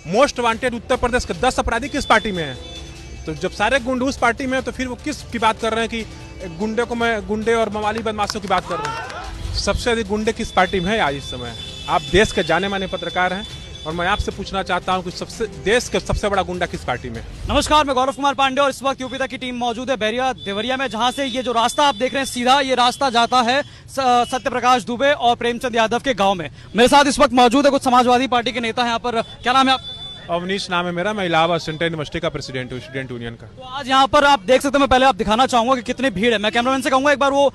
Most wanted Uttar Pradesh के 10 अपराधी किस पार्टी में हैं? तो जब सारे गुंडे उस पार्टी में हैं तो फिर वो किस की बात कर रहे हैं कि गुंडे और मवाली बदमाशों की बात कर रहे हैं? सबसे अधिक गुंडे किस पार्टी में है आज इस समय? आप देश के जाने माने पत्रकार हैं और मैं आपसे पूछना चाहता हूं कि देश का सबसे बड़ा गुंडा किस पार्टी में है? नमस्कार, मैं गौरव कुमार पांडे और इस वक्त यूपी तक की टीम मौजूद है बैरिया देवरिया में, जहां से ये जो रास्ता आप देख रहे हैं सीधा ये रास्ता जाता है सत्य प्रकाश दुबे और प्रेमचंद यादव के गांव में। मेरे साथ इस वक्त मौजूद है कुछ समाजवादी पार्टी के नेता हैं यहाँ पर। क्या नाम है आप? अवनीश नाम है मेरा, मैं इलाहाबाद सेंट्रल यूनिवर्सिटी का प्रेसिडेंट हूँ, स्टूडेंट यूनियन का। तो आज यहाँ पर आप देख सकते हैं, मैं पहले आप दिखाना चाहूंगा कि कितनी भीड़ है। मैं कैमरामैन से कहूंगा एक बार वो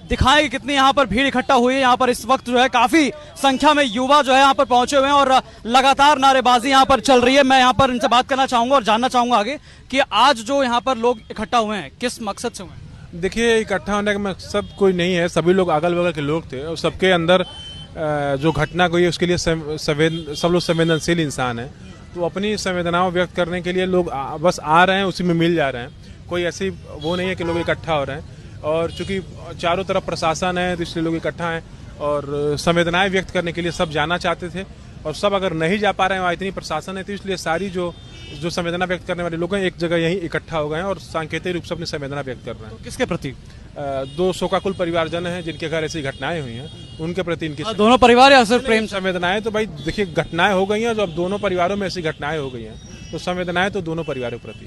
दिखाएं कि कितनी यहाँ पर भीड़ इकट्ठा हुई है। यहाँ पर इस वक्त जो है काफी संख्या में युवा जो है यहाँ पर पहुंचे हुए हैं और लगातार नारेबाजी यहाँ पर चल रही है। मैं यहाँ पर इनसे बात करना चाहूंगा और जानना चाहूंगा आगे कि आज जो यहाँ पर लोग इकट्ठा हुए हैं किस मकसद से हुए हैं? देखिए, इकट्ठा होने का मकसद कोई नहीं है, सभी लोग अगल बगल के लोग थे और सबके अंदर जो घटना हुई है उसके लिए सब लोग संवेदनशील इंसान है, तो अपनी संवेदनाओं व्यक्त करने के लिए लोग बस आ रहे हैं, उसी में मिल जा रहे हैं। कोई ऐसी वो नहीं है कि लोग इकट्ठा हो रहे हैं। और चूंकि चारों तरफ प्रशासन है तो इसलिए लोग इकट्ठा हैं और संवेदनाएं व्यक्त करने के लिए सब जाना चाहते थे और सब अगर नहीं जा पा रहे हैं, वहाँ इतनी प्रशासन है तो इसलिए सारी जो संवेदना व्यक्त करने वाले लोग हैं एक जगह यहीं इकट्ठा हो गए हैं और सांकेतिक रूप से अपनी संवेदना व्यक्त कर रहे हैं। तो किसके प्रति? 200 का कुल परिवारजन है जिनके घर ऐसी घटनाएं हुई हैं, उनके प्रति इनकी दोनों परिवार या सिर्फ प्रेम? संवेदनाएं तो भाई देखिए, घटनाएं हो गई हैं, जो अब दोनों परिवारों में ऐसी घटनाएं हो गई हैं तो संवेदनाएं तो दोनों परिवारों के प्रति।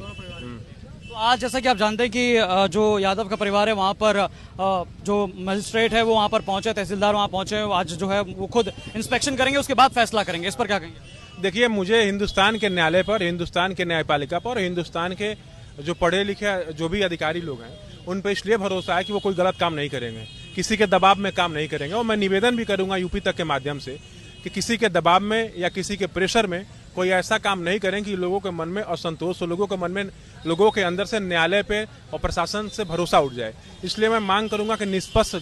तो आज जैसा कि आप जानते हैं कि जो यादव का परिवार है वहाँ पर जो मजिस्ट्रेट है वो वहाँ पर पहुंचे, तहसीलदार वहाँ पहुंचे, आज जो है वो खुद इंस्पेक्शन करेंगे, उसके बाद फैसला करेंगे। इस पर क्या कहेंगे? देखिए, मुझे हिंदुस्तान के न्यायालय पर, हिंदुस्तान के न्यायपालिका पर, हिंदुस्तान के जो पढ़े लिखे जो भी अधिकारी लोग हैं उन पर इसलिए भरोसा है कि वो कोई गलत काम नहीं करेंगे, किसी के दबाव में काम नहीं करेंगे। और मैं निवेदन भी करूंगा यूपी तक के माध्यम से कि किसी के दबाव में या किसी के प्रेशर में कोई ऐसा काम नहीं करें कि लोगों के मन में असंतोष हो, लोगों के मन में, लोगों के अंदर से न्यायालय पे और प्रशासन से भरोसा उठ जाए। इसलिए मैं मांग करूंगा कि निष्पक्ष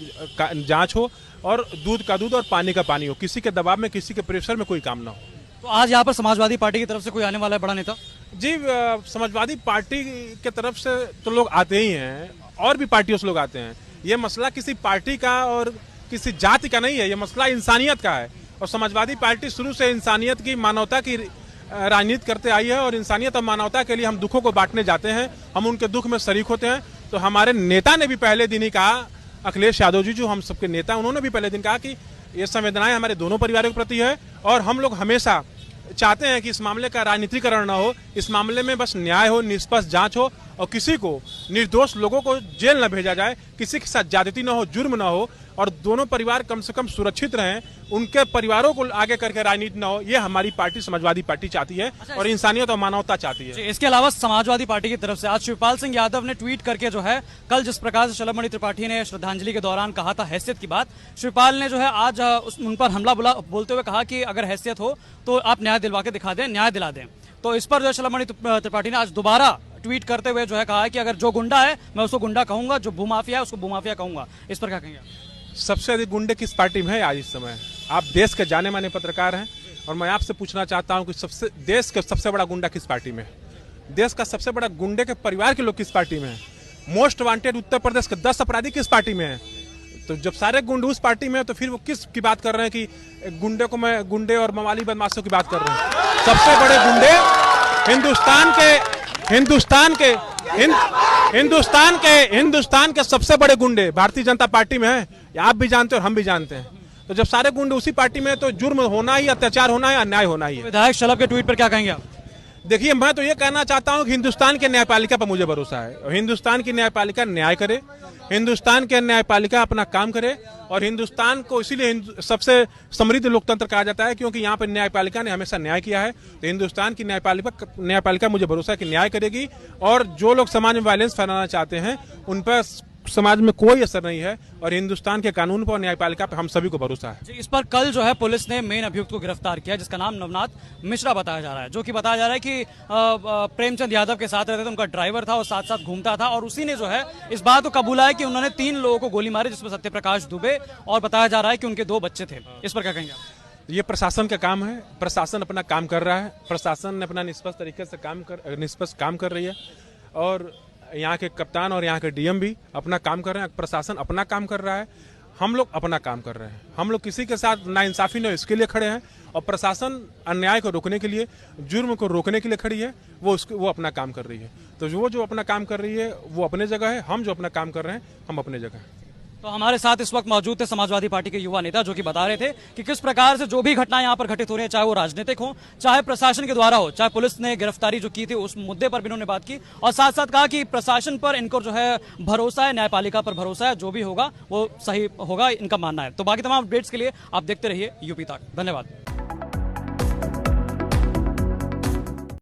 जांच हो और दूध का दूध और पानी का पानी हो, किसी के दबाव में, किसी के प्रेशर में कोई काम ना हो। तो आज यहाँ पर समाजवादी पार्टी की तरफ से कोई आने वाला है बड़ा नेता? जी, समाजवादी पार्टी की तरफ से तो लोग आते ही हैं और भी पार्टियों से लोग आते हैं। ये मसला किसी पार्टी का और किसी जाति का नहीं है, ये मसला इंसानियत का है और समाजवादी पार्टी शुरू से इंसानियत की, मानवता की राजनीति करते आई है और इंसानियत और मानवता के लिए हम दुखों को बांटने जाते हैं, हम उनके दुख में शरीक होते हैं। तो हमारे नेता ने भी पहले दिन ही कहा, अखिलेश यादव जी जो हम सबके नेता, उन्होंने भी पहले दिन कहा कि ये संवेदनाएं हमारे दोनों परिवारों के प्रति है और हम लोग हमेशा चाहते हैं कि इस मामले का राजनीतिकरण न हो, इस मामले में बस न्याय हो, निष्पक्ष जांच हो और किसी को, निर्दोष लोगों को जेल न भेजा जाए, किसी के साथ ज्यादती न हो, जुर्म न हो और दोनों परिवार कम से कम सुरक्षित रहें, उनके परिवारों को आगे करके राजनीति न हो। ये हमारी पार्टी समाजवादी पार्टी चाहती है और इंसानियत और मानवता चाहती है। इसके अलावा समाजवादी पार्टी की तरफ से आज शिवपाल सिंह यादव ने ट्वीट करके जो है कल जिस प्रकार से शलभमणि त्रिपाठी ने श्रद्धांजलि के दौरान कहा था हैसियत की बात, शिवपाल ने जो है आज उन पर हमला बोलते हुए कहा कि अगर हैसियत हो तो आप न्याय दिलवा के दिखा दें, न्याय दिला दें। तो इस पर जो शलभमणि त्रिपाठी ने आज दोबारा ट्वीट करते हुए जो है कहा है कि अगर जो गुंडा है मैं उसको गुंडा कहूंगा, जो भूमाफिया है उसको भूमाफिया कहूंगा। इस पर क्या कहेंगे? सबसे अधिक गुंडे किस पार्टी में है आज इस समय? आप देश के जाने माने पत्रकार हैं और मैं आपसे पूछना चाहता हूं कि देश का सबसे बड़ा गुंडा किस पार्टी में है? देश का सबसे बड़ा गुंडे के परिवार के लोग किस पार्टी में है? मोस्ट वांटेड उत्तर प्रदेश के 10 अपराधी किस पार्टी में है? तो जब सारे गुंडे उस पार्टी में है तो फिर वो किस की बात कर रहे हैं कि गुंडे और मवाली बदमाशों की बात कर रहे हैं? सबसे बड़े गुंडे हिंदुस्तान के सबसे बड़े गुंडे भारतीय जनता पार्टी में है, आप भी जानते हैं और हम भी जानते हैं। तो जब सारे गुंडे उसी पार्टी में है तो जुर्म होना ही, अत्याचार होना है, अन्याय होना ही है। विधायक शलभ के ट्वीट पर क्या कहेंगे आप? देखिए, मैं तो ये कहना चाहता हूं कि हिंदुस्तान के न्यायपालिका पर मुझे भरोसा है और हिंदुस्तान की न्यायपालिका न्याय करे, हिंदुस्तान के न्यायपालिका अपना काम करे और हिंदुस्तान को इसीलिए सबसे समृद्ध लोकतंत्र कहा जाता है क्योंकि यहाँ पर न्यायपालिका ने हमेशा न्याय किया है। तो हिंदुस्तान की न्यायपालिका मुझे भरोसा है कि न्याय करेगी और जो लोग समाज में वायलेंस फैलाना चाहते हैं उन पर समाज में कोई असर नहीं है और हिंदुस्तान के कानून पर और न्यायपालिका पर हम सभी को भरोसा है। इस पर कल जो है पुलिस ने मेन अभियुक्त को गिरफ्तार किया जिसका नाम नवनाथ मिश्रा बताया जा रहा है, जो कि बताया जा रहा है कि प्रेमचंद यादव के साथ रहते थे, उनका ड्राइवर था और साथ साथ घूमता था और उसी ने जो है इस बात को कबूला है कि उन्होंने 3 लोगों को गोली मारी जिसमें सत्य प्रकाश दुबे और बताया जा रहा है कि उनके 2 बच्चे थे। इस पर क्या कहेंगे? ये प्रशासन का काम है, प्रशासन अपना काम कर रहा है, प्रशासन ने अपना निष्पक्ष तरीके से निष्पक्ष काम कर रही है और यहाँ के कप्तान और यहाँ के डीएम भी अपना काम कर रहे हैं, प्रशासन अपना काम कर रहा है, हम लोग अपना काम कर रहे हैं। हम लोग किसी के साथ नाइंसाफी न इसके लिए खड़े हैं और प्रशासन अन्याय को रोकने के लिए, जुर्म को रोकने के लिए खड़ी है। वो अपना काम कर रही है। तो वो जो अपना काम कर रही है वो अपने जगह है, हम जो अपना काम कर रहे हैं हम अपने जगह हैं। तो हमारे साथ इस वक्त मौजूद थे समाजवादी पार्टी के युवा नेता, जो कि बता रहे थे कि किस प्रकार से जो भी घटनाएं यहाँ पर घटित हो रही है, चाहे वो राजनीतिक हो, चाहे प्रशासन के द्वारा हो, चाहे पुलिस ने गिरफ्तारी जो की थी उस मुद्दे पर भी इन्होंने बात की, और साथ साथ कहा कि प्रशासन पर इनको जो है भरोसा है, न्यायपालिका पर भरोसा है, जो भी होगा वो सही होगा, इनका मानना है। तो बाकी तमाम अपडेट्स के लिए आप देखते रहिए यूपी तक। धन्यवाद।